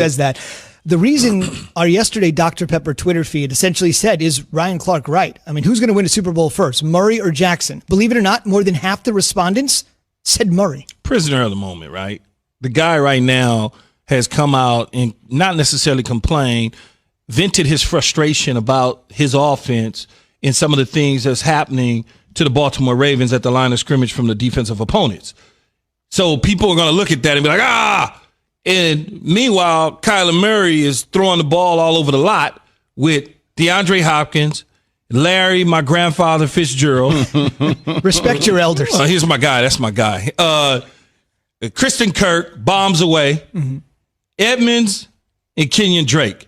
says that. The reason our yesterday Dr. Pepper Twitter feed essentially said, is Ryan Clark right? I mean, who's going to win a Super Bowl first, Murray or Jackson? Believe it or not, more than half the respondents said Murray. Prisoner of the moment, right? The guy right now has come out and not necessarily complained, vented his frustration about his offense and some of the things that's happening to the Baltimore Ravens at the line of scrimmage from the defensive opponents. So people are going to look at that and be like, ah! And meanwhile, Kyler Murray is throwing the ball all over the lot with DeAndre Hopkins, Larry, my grandfather Fitzgerald. Respect your elders. Here's my guy. That's my guy. Kristen Kirk, bombs away. Mm-hmm. Edmonds and Kenyon Drake,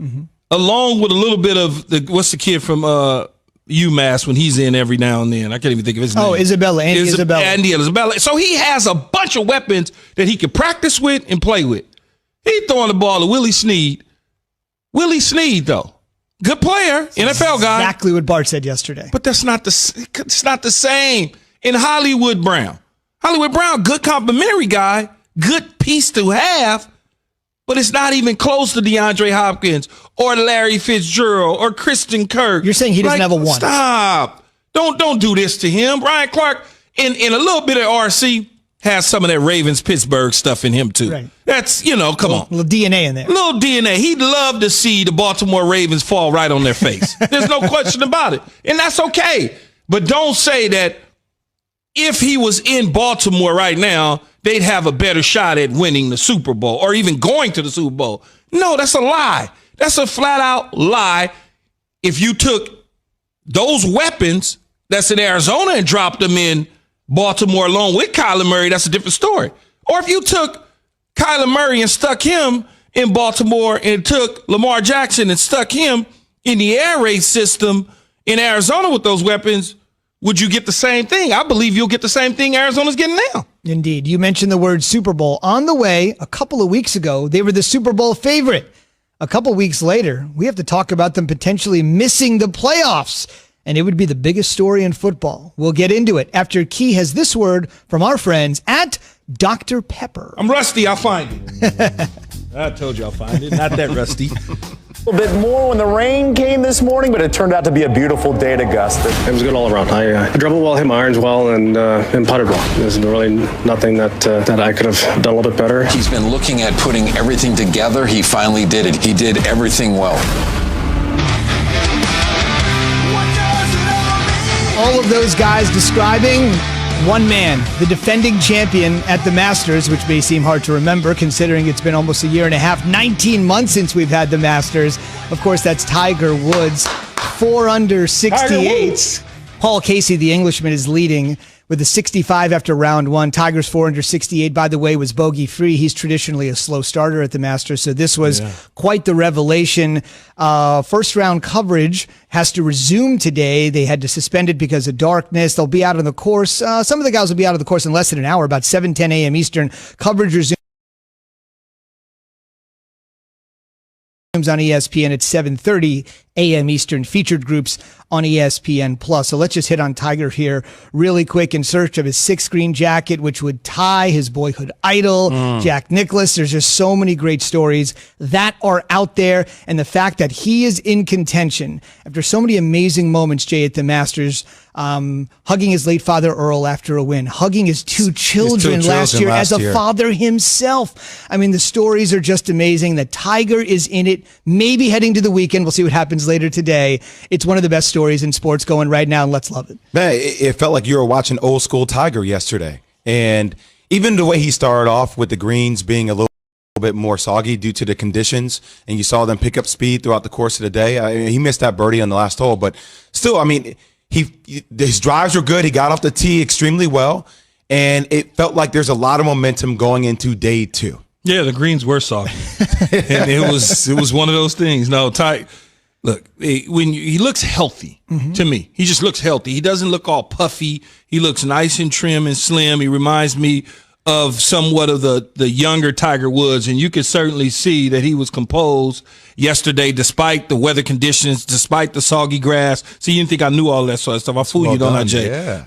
along with a little bit of what's the kid from UMass when he's in every now and then? I can't even think of his name. Oh, Isabella. Andy Isabella. So he has a bunch of weapons that he can practice with and play with. He's throwing the ball to Willie Snead. Willie Snead, though, good player, NFL guy. Exactly what Bart said yesterday. But it's not the same. In Hollywood Brown, good complimentary guy, good piece to have. But it's not even close to DeAndre Hopkins or Larry Fitzgerald or Kristen Kirk. You're saying he doesn't have a one. Stop. Don't do this to him. Ryan Clark, in a little bit of RC, has some of that Ravens-Pittsburgh stuff in him, too. Right. That's, come on. A little DNA in there. Little DNA. He'd love to see the Baltimore Ravens fall right on their face. There's no question about it. And that's okay. But don't say that if he was in Baltimore right now, they'd have a better shot at winning the Super Bowl or even going to the Super Bowl. No, that's a lie. That's a flat-out lie. If you took those weapons that's in Arizona and dropped them in Baltimore along with Kyler Murray, that's a different story. Or if you took Kyler Murray and stuck him in Baltimore and took Lamar Jackson and stuck him in the air raid system in Arizona with those weapons, would you get the same thing? I believe you'll get the same thing Arizona's getting now. Indeed. You mentioned the word Super Bowl. On the way, a couple of weeks ago, they were the Super Bowl favorite. A couple weeks later, we have to talk about them potentially missing the playoffs. And it would be the biggest story in football. We'll get into it after Key has this word from our friends at Dr. Pepper. I'm rusty. I'll find it. I told you I'll find it. Not that rusty. A little bit more when the rain came this morning, but it turned out to be a beautiful day at Augusta. It was good all around. I drove it well, hit my irons well, and putted well. There's really nothing that I could have done a little bit better. He's been looking at putting everything together. He finally did it. He did everything well. All of those guys describing one man, the defending champion at the Masters, which may seem hard to remember considering it's been almost a year and a half, 19 months since we've had the Masters. Of course, that's Tiger Woods, 4 under 68. Paul Casey, the Englishman, is leading with a 65 after round one. Tiger's 4 under 68, by the way, was bogey-free. He's traditionally a slow starter at the Masters, so this was quite the revelation. First-round coverage has to resume today. They had to suspend it because of darkness. They'll be out on the course. Some of the guys will be out of the course in less than an hour, about 7:10 a.m. Eastern. Coverage resumes on ESPN at 7:30 a.m. Eastern. Featured groups on ESPN+. So let's just hit on Tiger here really quick in search of his 6th green jacket, which would tie his boyhood idol, Jack Nicklaus. There's just so many great stories that are out there. And the fact that he is in contention after so many amazing moments, Jay, at the Masters, hugging his late father Earl after a win, hugging his two children last year as a father himself. I mean, the stories are just amazing. That Tiger is in it, maybe heading to the weekend. We'll see what happens later today. It's one of the best stories in sports going right now, and let's love it. Man, it felt like you were watching old school Tiger yesterday. And even the way he started off with the greens being a little bit more soggy due to the conditions, and you saw them pick up speed throughout the course of the day. I mean, he missed that birdie on the last hole, but still, I mean, his drives were good. He got off the tee extremely well, and it felt like there's a lot of momentum going into day 2. Yeah, the greens were soggy, and it was one of those things. No, look, when he looks healthy to me, he just looks healthy. He doesn't look all puffy. He looks nice and trim and slim. He reminds me of somewhat of the younger Tiger Woods, and you could certainly see that he was composed yesterday despite the weather conditions, despite the soggy grass. See, you didn't think I knew all that sort of stuff. I fooled you, don't I, Jay? Yeah.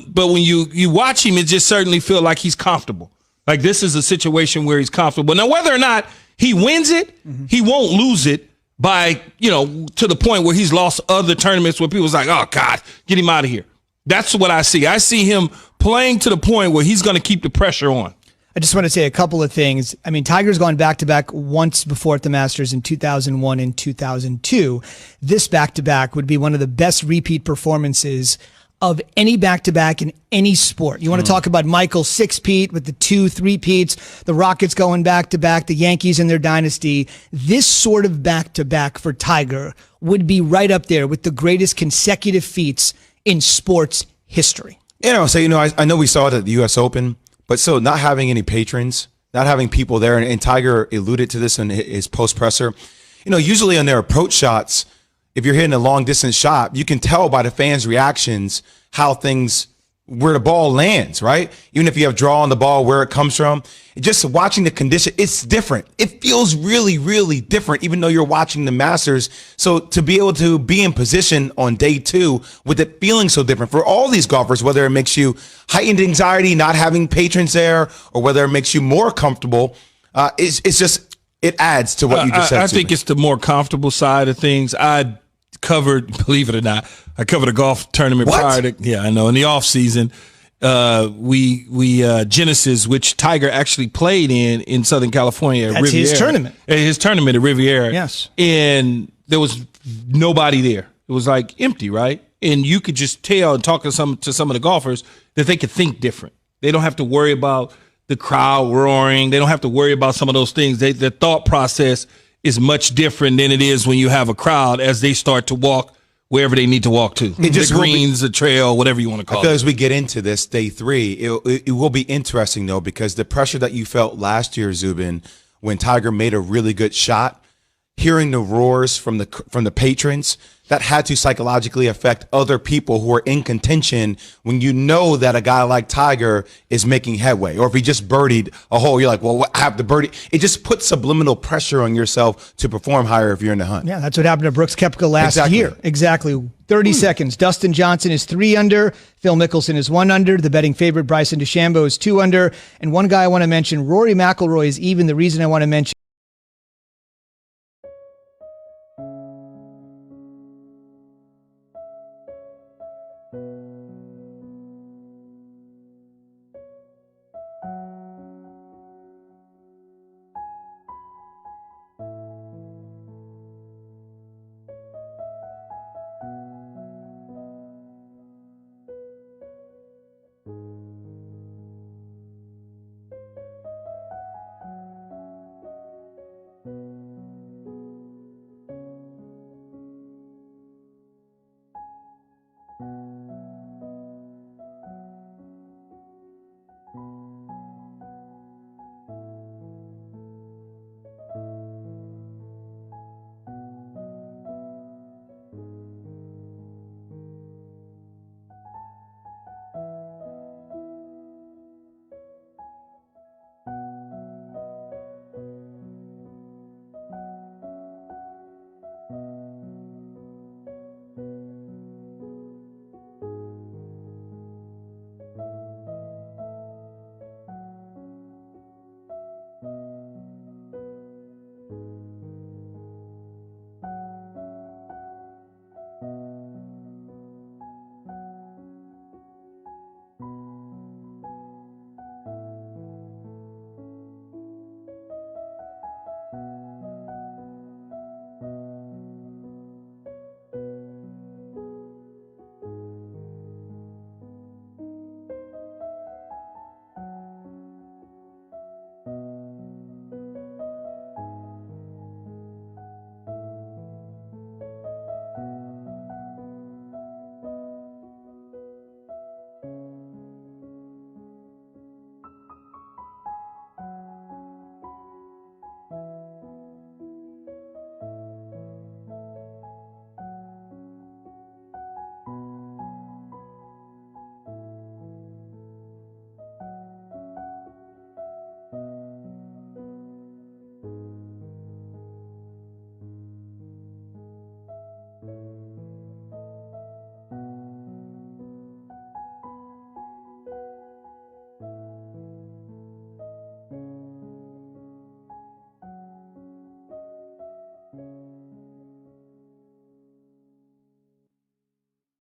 But when you watch him, it just certainly feels like he's comfortable. Like this is a situation where he's comfortable. Now, whether or not he wins it, he won't lose it by, to the point where he's lost other tournaments where people's like, oh, God, get him out of here. That's what I see. I see him playing to the point where he's going to keep the pressure on. I just want to say a couple of things. I mean, Tiger's gone back-to-back once before at the Masters in 2001 and 2002. This back-to-back would be one of the best repeat performances of any back-to-back in any sport. You want to talk about Michael's 6-peat with the 2-3-peats, the Rockets going back-to-back, the Yankees and their dynasty. This sort of back-to-back for Tiger would be right up there with the greatest consecutive feats in sports history. I know we saw it at the U.S. Open, but still not having any patrons, not having people there, and Tiger alluded to this in his post-presser. Usually on their approach shots, if you're hitting a long-distance shot, you can tell by the fans' reactions where the ball lands, right? Even if you have draw on the ball, where it comes from. Just watching the condition, it's different. It feels really, really different, even though you're watching the Masters. So to be able to be in position on day 2 with it feeling so different for all these golfers, whether it makes you heightened anxiety, not having patrons there, or whether it makes you more comfortable, it adds to what you just said. I think it's the more comfortable side of things. I covered, believe it or not, I covered a golf tournament prior to, in the off season. Genesis, which Tiger actually played in Southern California. That's Riviera. his tournament. His tournament at Riviera. Yes. And there was nobody there. It was like empty, right? And you could just tell and talk to some of the golfers that they could think different. They don't have to worry about the crowd roaring. They don't have to worry about some of those things. Their thought process is much different than it is when you have a crowd as they start to walk wherever they need to walk to. The greens, the trail, whatever you want to call it. As we get into this day 3, it will be interesting though, because the pressure that you felt last year, Zubin, when Tiger made a really good shot, hearing the roars from the patrons, that had to psychologically affect other people who are in contention when you know that a guy like Tiger is making headway. Or if he just birdied a hole, you're like, well, what happened to birdie? It just puts subliminal pressure on yourself to perform higher if you're in the hunt. Yeah, that's what happened to Brooks Koepka last year. Exactly. 30 seconds. Dustin Johnson is 3 under. Phil Mickelson is 1 under. The betting favorite Bryson DeChambeau is 2 under. And one guy I want to mention, Rory McIlroy, is even. The reason I want to mention